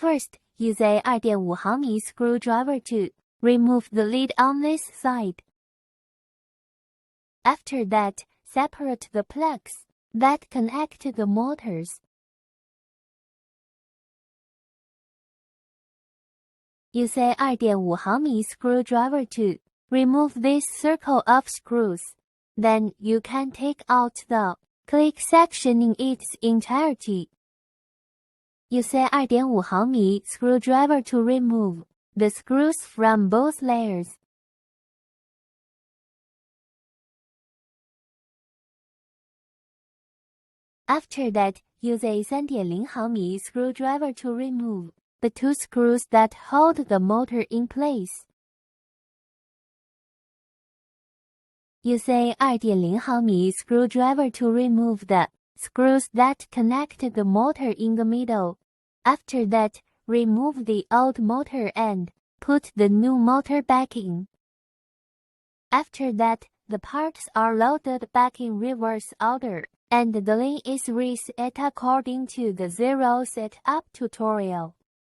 First, use a 2.5毫米 screwdriver to remove the lid on this side. After that, separate the plugs that connect to the motors. Use a 2.5毫米 screwdriver to remove this circle of screws. Then you can take out the click section in its entirety. Use a 2.5毫米 screwdriver to remove the screws from both layers. After that, use a 3.0毫米 screwdriver to remove the two screws that hold the motor in place. Use a 2.0毫米 screwdriver to remove the screws that connect the motor in the middle. After that, remove the old motor and put the new motor back in. After that, the parts are loaded back in reverse order, and the line is reset according to the zero setup tutorial.